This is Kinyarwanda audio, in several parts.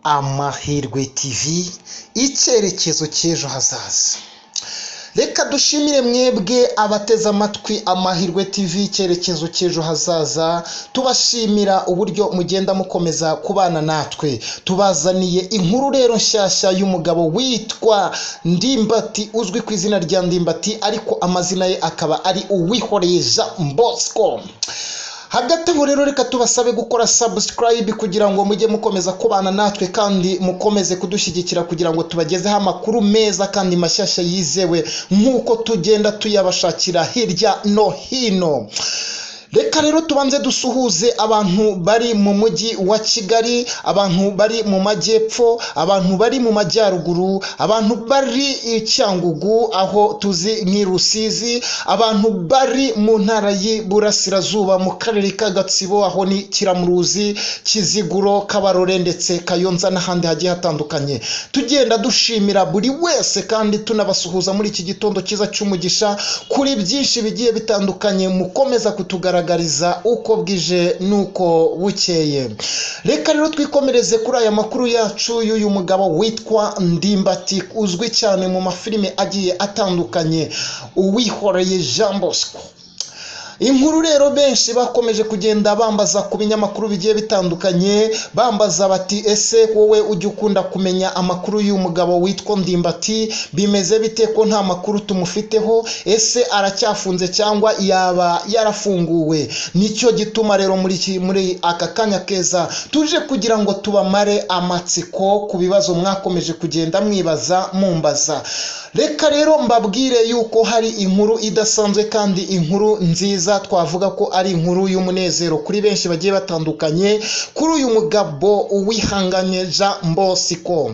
Amahirwe TV, icyerekezo cy'ejo hazaza. Reka dushimire mwebwe abateze amatwi Amahirwe TV, icyerekezo cy'ejo hazaza. Tubashimira uburyo mugenda mukomeza kubana natwe. Tubazaniye inkuru rero nshyashya y'umugabo witwa Ndimbati, uzwi ku izina rya Ndimbati, ariko amazina ye akaba ari Uwihoreye Jean Bosco. Hagati aho rero reka tubasabe gukora subscribe kugira ngo mujye mukomeza kubana natwe kandi mukomeze kudushyigikira kugira ngo tubagezeho amakuru meza kandi mashyashya yizewe nk'uko tugenda tuyabashakira hirya no hino. Reka rero tubanze dusuhuze abantu bari mu mujyi wa Kigali, abantu bari mu majyepfo, abantu bari mu majyaruguru, abantu bari i Cyangugu aho tuzi nk'i Rusizi, abantu bari mu ntara y'Iburasirazuba mu karere ka Gatsibo aho ni Kiramuruzi, Kiziguro, Kabarore ndetse Kayonza n'ahandi hagiye hatandukanye. Tugenda dushimira buri wese kandi tunabasuhuza muri iki gitondo cyiza cy'umugisha kuri byinshi bigiye bitandukanye mukomeza kutugaragariza uko bwije nuko bukeye. Reka rero twikomereze kuri aya makuru yacu y'uyu mugabo witwa Ndimbati, uzwi cyane mu mafilime agiye atandukanye, Uwihoreye Jean Bosco. Inkuru rero benshi bakomeje kugenda bambaza ku binyamakuru bigiye bitandukanye, bambaza bati ese wowe ujya ukunda kumenya amakuru y'umugabo witwa Ndimbati, bimeze bite ko nta makuru tumufiteho? Ese aracyafunze cyangwa yaba yarafunguwe? Nicyo gituma rero muri aka kanya keza tuje kugira ngo tubamare amatsiko ku bibazo mwakomeje kugenda mwibaza mumbaza. Reka rero mbabwire yuko hari inkuru idasanzwe kandi inkuru nziza, twavuga ko ari inkuru y'umunezero kuri benshi bagiye batandukanye kuri uyu mugabo Uwihanganye Jean Bosco.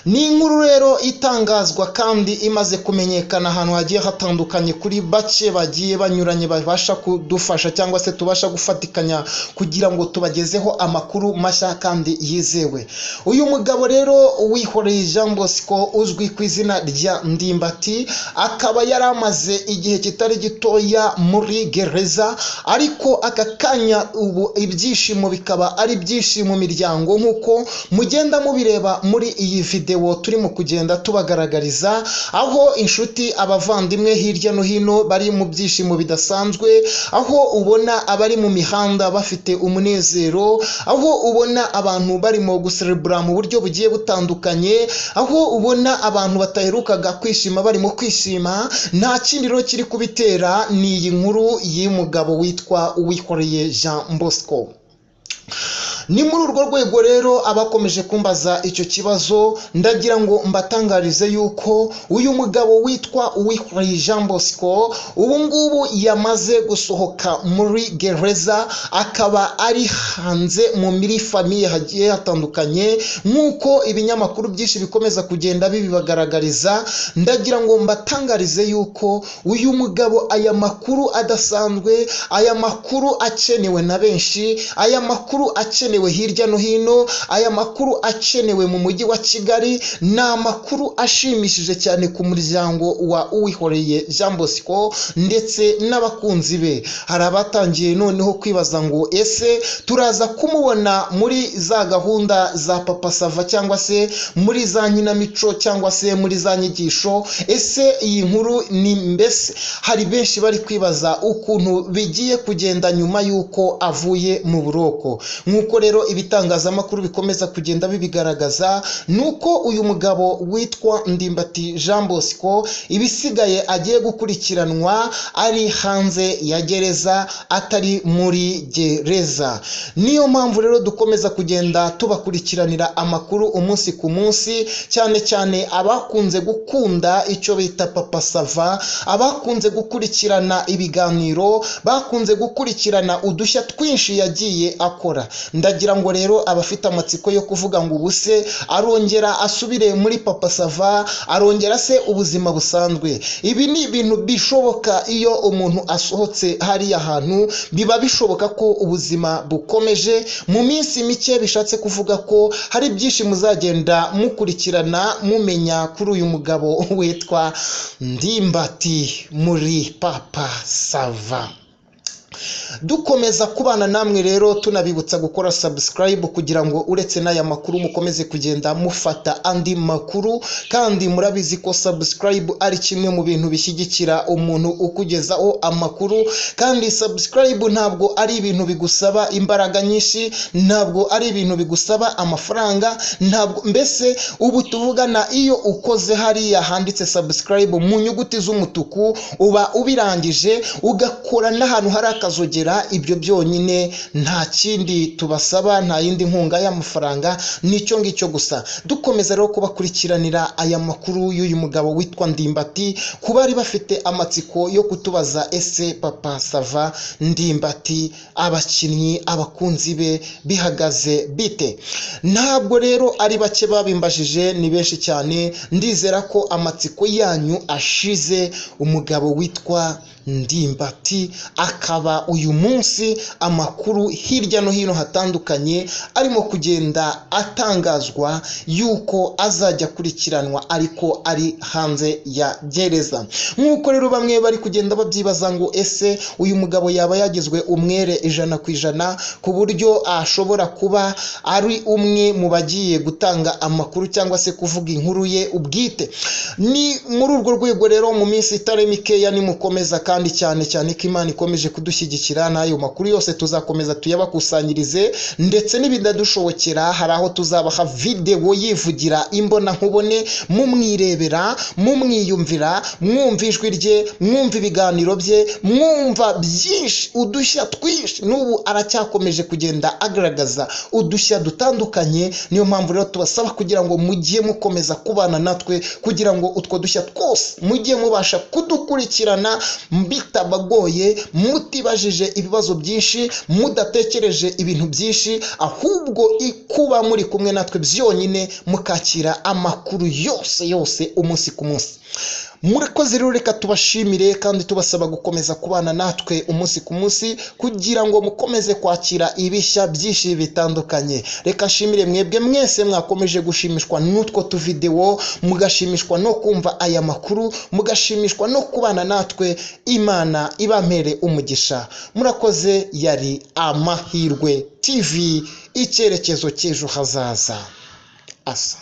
Ni inkuru rero itangazwa kandi imaze kumenyekana ahantu hagiye hatandukanye kuri bake bagiye banyuranye babasha kudufasha cyangwa se tubasha gufatikanya kugira ngo tubagezeho amakuru mashya kandi yizewe. Uyu mugabo rero Uwihoreye Jean Bosco, uzwi ku izina rya Ndimbati, akaba yaramaze igihe kitari gitoya muri gereza, ariko aka kanya ubu ibyishimo bikaba ari byinshi mu miryango nk'uko mugenda mubireba muri iyi video turimo kugenda tubagaragariza, aho inshuti abavandimwe hirya no hino bari mu byishimo bidasanzwe, aho ubona abari mu mihanda bafite umunezero, aho ubona abantu barimo guserebura mu buryo bugiye butandukanye, aho ubona abantu bataherukaga kwishima barimo kwishima. Nta kindi rero kiri kubitera ni iyi nkuru y'umugabo witwa Uwihoreye Jean Bosco. Ni muri urwo rwego rero abakomeje kumbaza icyo kibazo, ndagira ngo mbatangarize yuko uyu mugabo witwa Uwihoreye Jean Bosco ubu ngubu yamaze gusohoka muri gereza, akaba ari hanze muri famiye hagiye hatandukanye nk'uko ibinyamakuru byinshi bikomeza kugenda bibibagaragariza. Ndagira ngo mbatangarize yuko uyu mugabo aya makuru adasanzwe, aya makuru akenewe na benshi, aya makuru akenewe hirya no hino, aya makuru akenewe mu mujyi wa Kigali, ni amakuru ashimishije cyane ku muryango wa Uwihoreye Jean Bosco ndetse n'abakunzi be. Hari abatangiye noneho kwibaza ngo ese turaza kumubona muri za gahunda za Papa Sava cyangwa se muri za nkinamico cyangwa se muri za nyigisho? Ese iyi nkuru ni mbese? Hari benshi bari kwibaza ukuntu bigiye kugenda nyuma y'uko avuye mu buroko. Nk'uko rero ibitangazamakuru bikomeza kugenda bibigaragaza, nuko uyu mugabo witwa Ndimbati Jean Bosco ibisigaye agiye gukurikiranwa ari hanze ya gereza, atari muri gereza. Niyo mpamvu rero dukomeza kugenda tubakurikiranira amakuru umunsi ku munsi, cyane cyane abakunze gukunda icyo bita Papa Sava, abakunze gukurikirana ibiganiro, bakunze gukurikirana udushya twinshi yagiye akora. Ndagira ngo rero abafite amatsiko yo kuvuga ngo ubuse arongera asubire muri Papa Sava, arongera se ubuzima busanzwe. Ibi ni ibintu bishoboka iyo umuntu asohotse hariya hantu, biba bishoboka ko ubuzima bukomeje mu minsi mike. Bishatse kuvuga ko hari byinshi muzagenda mukurikirana mumenya kuri uyu mugabo witwa Ndimbati muri Papa Sava. dukomeza kubana namwe rero tunabibutsa gukora subscribe kugira ngo uretse n'aya makuru mukomeze kugenda mufata andi makuru, kandi murabizi ko subscribe ari kimwe mu bintu bishyigikira umuntu ukugezaho amakuru, kandi subscribe ntabwo ari ibintu bigusaba imbaraga nyinshi, ntabwo ari ibintu bigusaba amafaranga, ntabwo mbese ubu tuvugana iyo ukoze hariya handitse subscribe mu nyuguti z'umutuku uba ubirangije, ugakora n'ahantu hari akazogera, ibyo byonyine nta kindi tubasaba, nta yindi nkunga y'amafaranga, nicyo ngicyo gusa. Dukomeza rero kubakurikiranira aya makuru y'uyu mugabo witwa Ndimbati, kuba bari bafite amatsiko yo kutubaza ese papa Sava Ndimbati abakinnyi abakunzi be bihagaze bite. Ntabwo rero ari bake babimbajije, ni benshi cyane. Ndizera ko amatsiko yanyu ashize. Umugabo witwa Ndimbati akaba uyu munsi amakuru hirya no hino hatandukanye arimo kugenda atangazwa yuko azajya kurikiranwa ariko ari hanze ya gereza. Nk'uko rero bamwe bari kugenda babyibaza ngo ese uyu mugabo yaba yagizwe umwere 100% ku buryo ashobora kuba ari umwe mu bagiye gutanga amakuru cyangwa se kuvuga inkuru ye ubwite. Ni muri urwo rwego rero mu minsi itari mikeya nimukomeza kandi cyane ko Imana ikomeje kudushyigikira, n'ayo makuru yose tuzakomeza tuyabakusanyirize, ndetse n'ibidadushobokera hari aho tuzabaha video yivugira imbona nkubone, mumwirebera, mumwiyumvira, mwumva ijwi rye, mwumva ibiganiro bye, mwumva byinshi, udushya twinshi. N'ubu aracyakomeje kugenda agaragaza udushya dutandukanye. Niyo mpamvu rero tubasaba kugira ngo mujye mukomeza kubana natwe, kugira ngo utwo dushya twose mujye mubasha kudukurikirana bitabagoye, mutibajije ibibazo byinshi, mudatekereje ibintu byinshi, ahubwo kuba muri kumwe natwe byonyine mukakira amakuru yose umunsi ku munsi. Murakoze rero, reka tubashimire kandi tubasaba gukomeza kubana natwe umunsi ku munsi kugira ngo mukomeze kwakira ibishya byinshi bitandukanye. Reka nshimire mwebwe mwese mwakomeje gushimishwa n'utwo tuvideo, mugashimishwa no kumva aya makuru, mugashimishwa no kubana natwe. Imana ibampere umugisha. Murakoze. Yari Amahirwe TV, icyerekezo cy'ejo hazaza. Asa.